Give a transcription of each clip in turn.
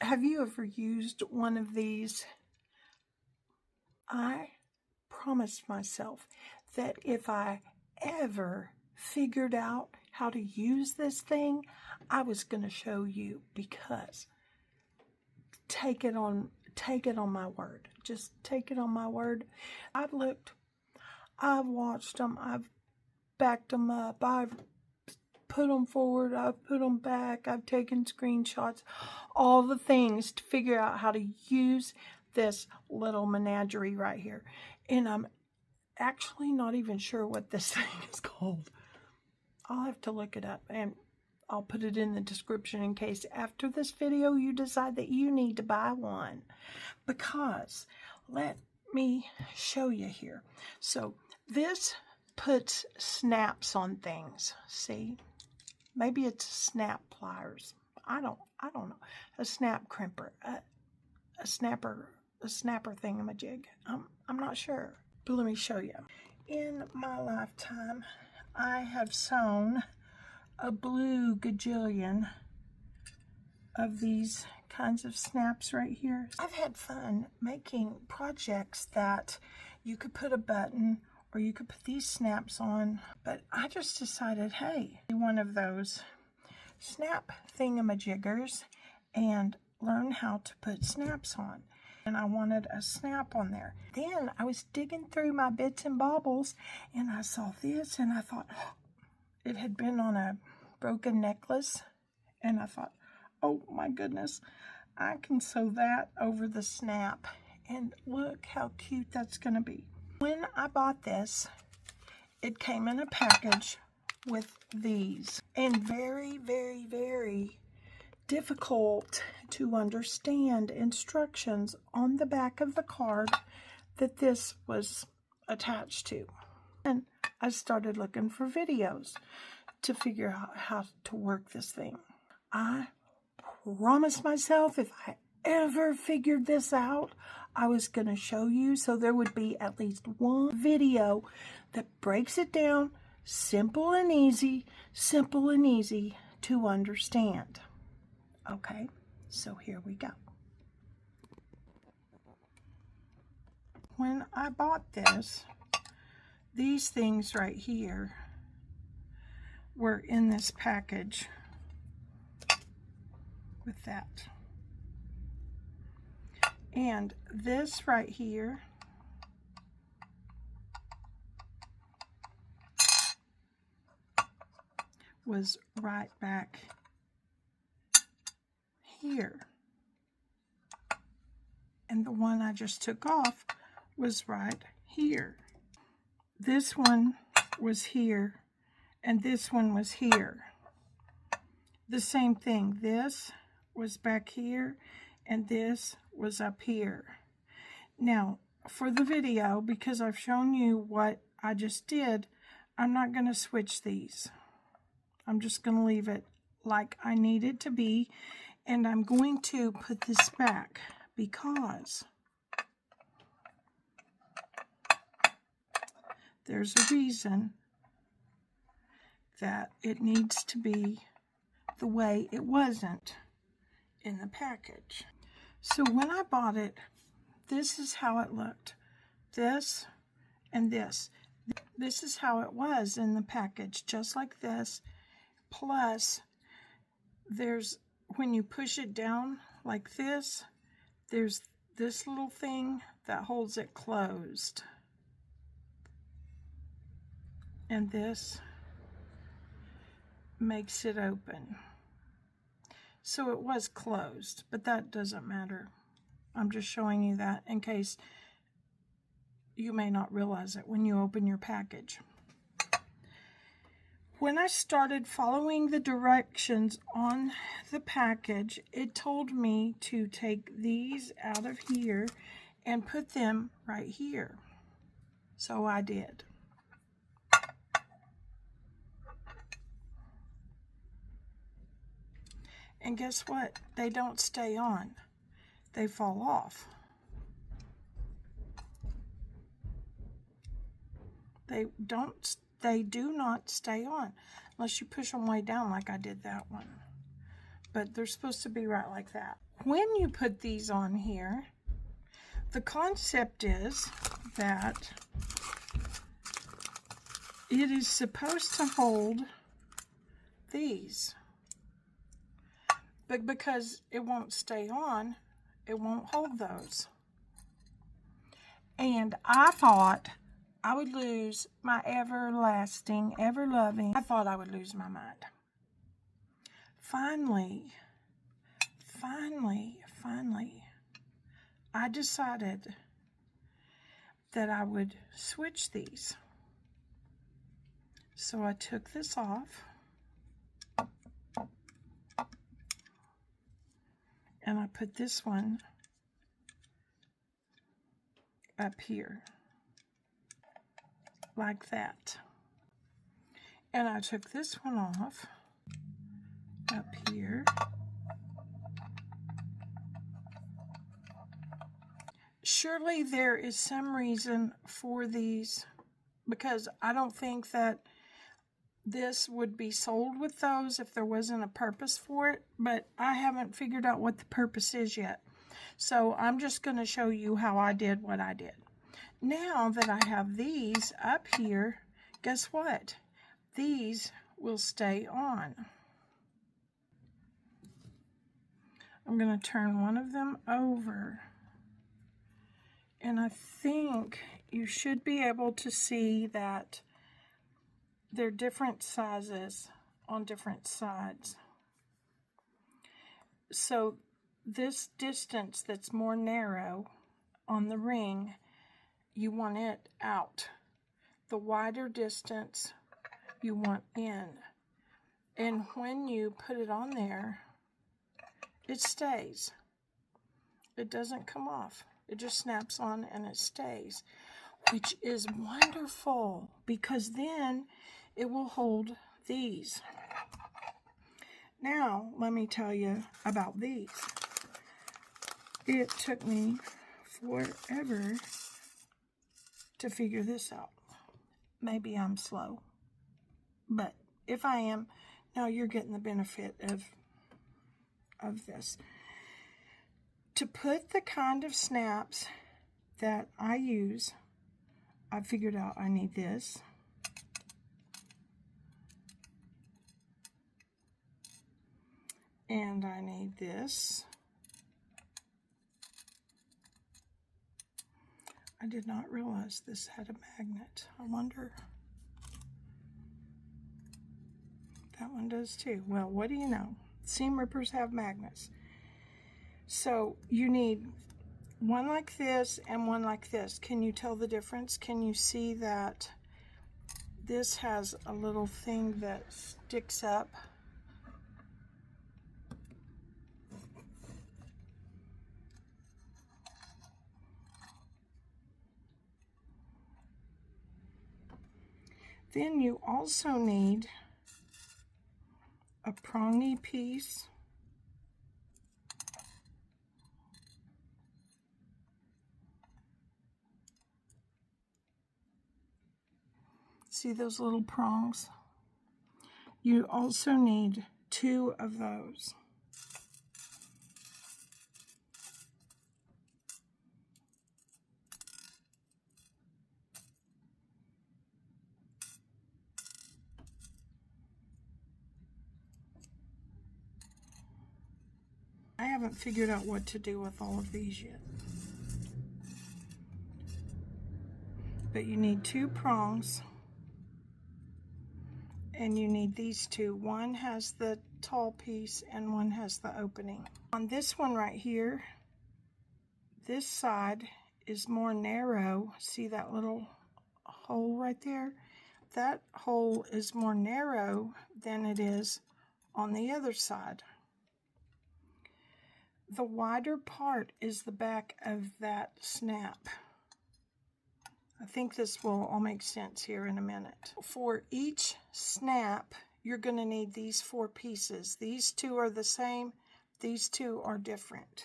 Have you ever used one of these? I promised myself that if I ever figured out how to use this thing, I was going to show you, because take it on my word. Just take it on my word. I've looked, I've watched them, I've backed them up, I've put them forward, I've put them back, I've taken screenshots, all the things to figure out how to use this little menagerie right here. And I'm actually not even sure what this thing is called. I'll have to look it up, and I'll put it in the description in case after this video you decide that you need to buy one. Because let me show you here. So this puts snaps on things. See? Maybe it's snap pliers. I don't know. A snap crimper. A snapper thingamajig. I'm not sure. But let me show you. In my lifetime, I have sewn a blue gajillion of these kinds of snaps right here. I've had fun making projects that you could put a button or you could put these snaps on, but I just decided, hey, one of those snap thingamajiggers and learn how to put snaps on. And I wanted a snap on there. Then I was digging through my bits and baubles and I saw this and I thought, oh, it had been on a broken necklace, and I thought, oh my goodness, I can sew that over the snap, and look how cute that's going to be. When I bought this, it came in a package with these, and very, very, very difficult to understand instructions on the back of the card that this was attached to. And I started looking for videos to figure out how to work this thing. I promised myself if I ever figured this out, I was going to show you, so there would be at least one video that breaks it down, simple and easy to understand. Okay, so here we go. When I bought this, these things right here were in this package with that. And this right here was right back here. And the one I just took off was right here. This one was here, and this one was here. The same thing. This was back here, and this was up here. Now, for the video, because I've shown you what I just did, I'm not going to switch these. I'm just going to leave it like I need it to be, and I'm going to put this back because there's a reason that it needs to be the way it wasn't in the package. So when I bought it, this is how it looked. This and this. This is how it was in the package, just like this. Plus, there's, when you push it down like this, there's this little thing that holds it closed. And this makes it open. So it was closed, but that doesn't matter. I'm just showing you that in case you may not realize it when you open your package. When I started following the directions on the package, it told me to take these out of here and put them right here. So I did. And guess what? They don't stay on. They fall off. They do not stay on unless you push them way down like I did that one. But they're supposed to be right like that. when you put these on here, the concept is that it is supposed to hold these, but because it won't stay on, it won't hold those. And I thought I would lose my everlasting, ever-loving, I thought I would lose my mind. Finally, I decided that I would switch these. So I took this off and I put this one up here like that. And I took this one off up here. Surely there is some reason for these, because I don't think that this would be sold with those if there wasn't a purpose for it, but I haven't figured out what the purpose is yet. So I'm just going to show you how I did what I did. Now that I have these up here, guess what? These will stay on. I'm going to turn one of them over. And I think you should be able to see that they're different sizes on different sides. So this distance that's more narrow on the ring, you want it out. The wider distance you want in. And when you put it on there, it stays. It doesn't come off. It just snaps on and it stays, which is wonderful because then it will hold these. Now, let me tell you about these. It took me forever to figure this out. Maybe I'm slow, but if I am, now you're getting the benefit of this. To put the kind of snaps that I use, I figured out I need this. And I need this. I did not realize this had a magnet. I wonder. That one does too. Well, what do you know? Seam rippers have magnets. So you need one like this and one like this. Can you tell the difference? Can you see that this has a little thing that sticks up? Then you also need a prongy piece. See those little prongs? You also need 2 of those. I haven't figured out what to do with all of these yet. But you need 2 prongs. And you need these 2. One has the tall piece and one has the opening. On this one right here, this side is more narrow. See that little hole right there? That hole is more narrow than it is on the other side. The wider part is the back of that snap. I think this will all make sense here in a minute. For each snap, you're going to need these 4 pieces. These 2 are the same. These 2 are different.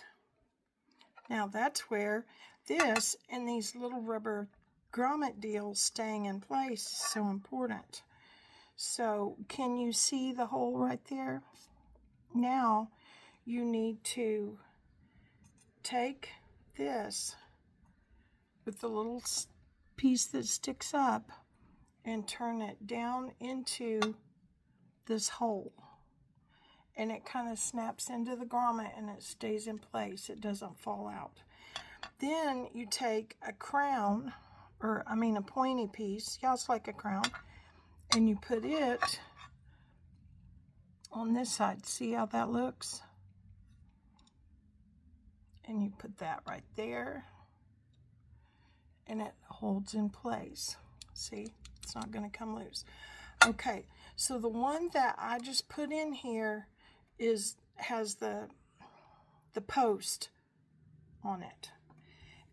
Now that's where this and these little rubber grommet deals staying in place is so important. So can you see the hole right there? Now you need to take this with the little piece that sticks up and turn it down into this hole. And it kind of snaps into the grommet and it stays in place. It doesn't fall out. Then you take a crown, or I mean a pointy piece, yeah, it's like a crown, and you put it on this side. See how that looks? And you put that right there, and it holds in place. See, it's not going to come loose. Okay, so the one that I just put in here has the post on it.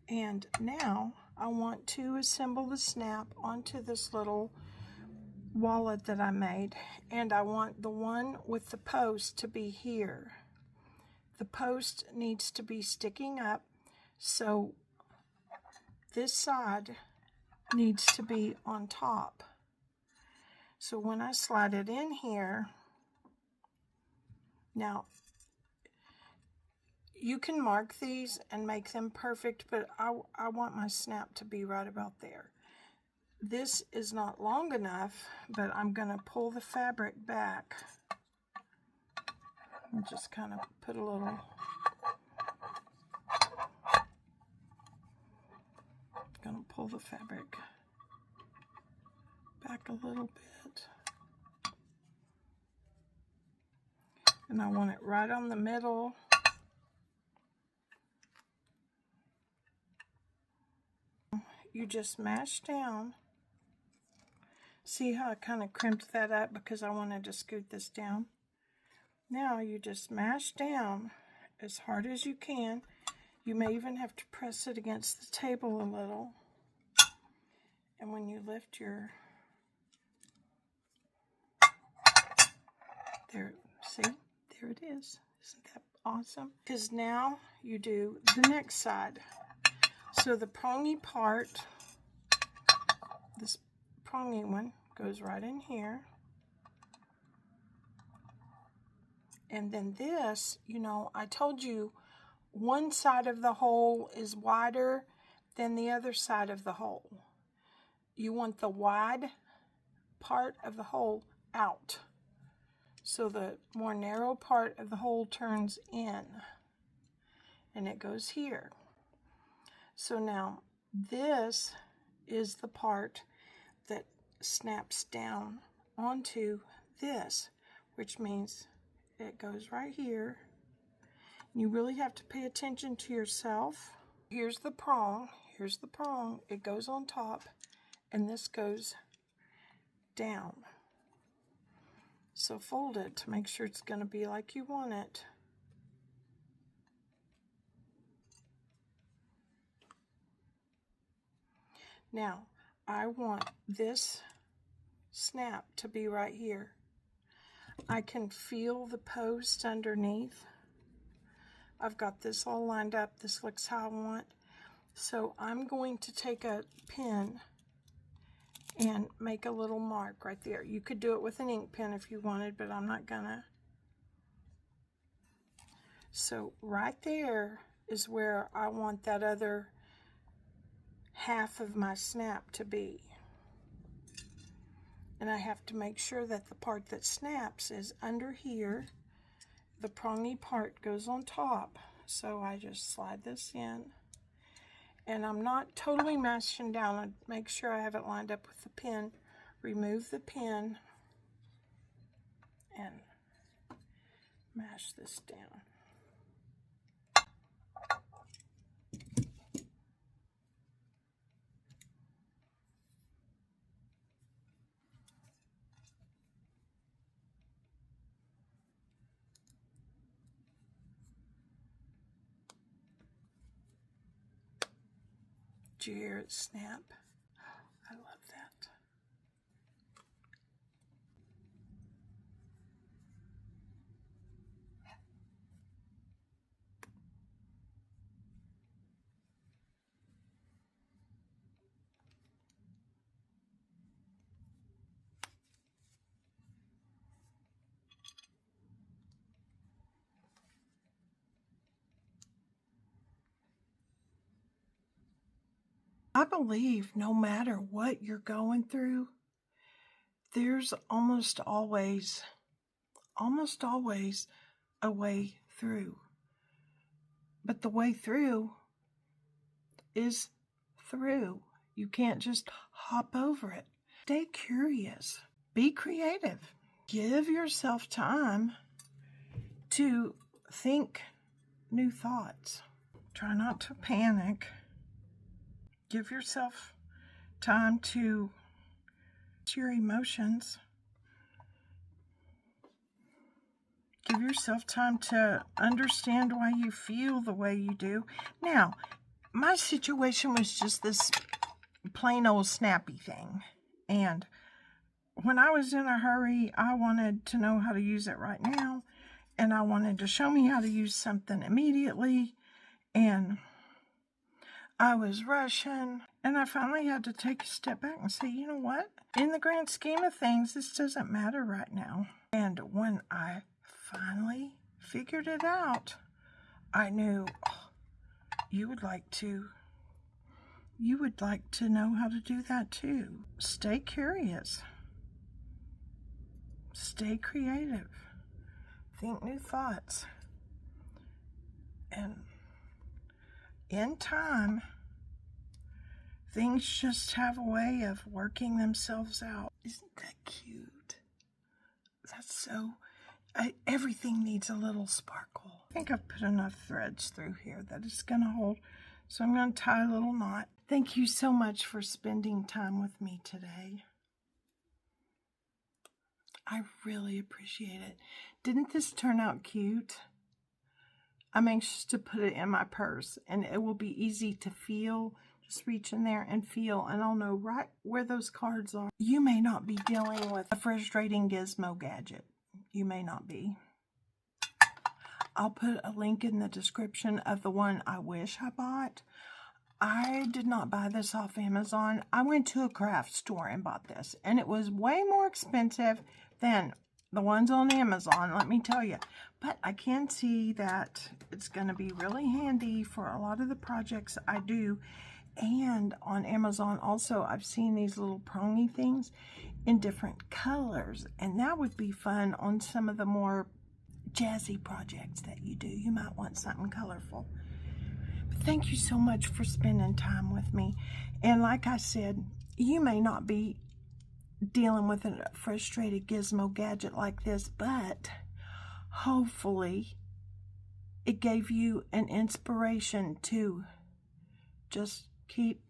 And now I want to assemble the snap onto this little wallet that I made, and I want the one with the post to be here. The post needs to be sticking up, so this side needs to be on top. So when I slide it in here, now you can mark these and make them perfect, but I want my snap to be right about there. This is not long enough, but I'm going to pull the fabric back and just kind of put a little, going to pull the fabric back a little bit. And I want it right on the middle. You just mash down. See how I kind of crimped that up because I wanted to scoot this down? Now you just mash down as hard as you can. You may even have to press it against the table a little. And when you lift your, there, see? There it is. Isn't that awesome? Because now you do the next side. So the prongy part, this prongy one, goes right in here. And then this, you know, I told you one side of the hole is wider than the other side of the hole. You want the wide part of the hole out. So the more narrow part of the hole turns in. And it goes here. So now this is the part that snaps down onto this, which means it goes right here. You really have to pay attention to yourself. Here's the prong. Here's the prong. It goes on top, and this goes down. So fold it to make sure it's going to be like you want it. Now, I want this snap to be right here. I can feel the post underneath. I've got this all lined up. This looks how I want. So I'm going to take a pin and make a little mark right there. You could do it with an ink pen if you wanted, but I'm not gonna. So right there is where I want that other half of my snap to be. And I have to make sure that the part that snaps is under here. The prongy part goes on top. So I just slide this in. And I'm not totally mashing down. I make sure I have it lined up with the pin. Remove the pin and mash this down. Did you hear it snap? I love that. I believe no matter what you're going through, there's almost always a way through. But the way through is through. You can't just hop over it. Stay curious. Be creative. Give yourself time to think new thoughts. Try not to panic. Give yourself time to your emotions. Give yourself time to understand why you feel the way you do. Now, my situation was just this plain old snappy thing. And when I was in a hurry, I wanted to know how to use it right now. And I wanted to show me how to use something immediately. And I was rushing. And I finally had to take a step back and say, you know what? In the grand scheme of things, this doesn't matter right now. And when I finally figured it out, I knew you would like to know how to do that too. Stay curious. Stay creative. Think new thoughts. And in time, things just have a way of working themselves out. Isn't that cute? That's so... everything needs a little sparkle. I think I've put enough threads through here that it's going to hold. So I'm going to tie a little knot. Thank you so much for spending time with me today. I really appreciate it. Didn't this turn out cute? I'm anxious to put it in my purse, and it will be easy to feel. Just reach in there and feel, and I'll know right where those cards are. You may not be dealing with a frustrating gizmo gadget. You may not be. I'll put a link in the description of the one I wish I bought. I did not buy this off Amazon. I went to a craft store and bought this, and it was way more expensive than the ones on Amazon, let me tell you. But I can see that it's going to be really handy for a lot of the projects I do. And on Amazon also, I've seen these little prongy things in different colors, and that would be fun on some of the more jazzy projects that you do. You might want something colorful. But thank you so much for spending time with me. And like I said, you may not be dealing with a frustrated gizmo gadget like this, but hopefully it gave you an inspiration to just keep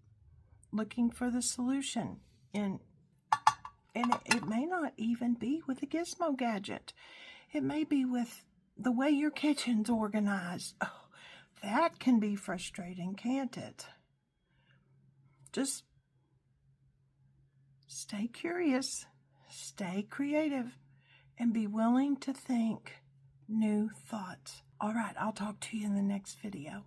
looking for the solution. And it may not even be with a gizmo gadget. It may be with the way your kitchen's organized. Oh, that can be frustrating, can't it? Just stay curious, stay creative, and be willing to think new thoughts. All right, I'll talk to you in the next video.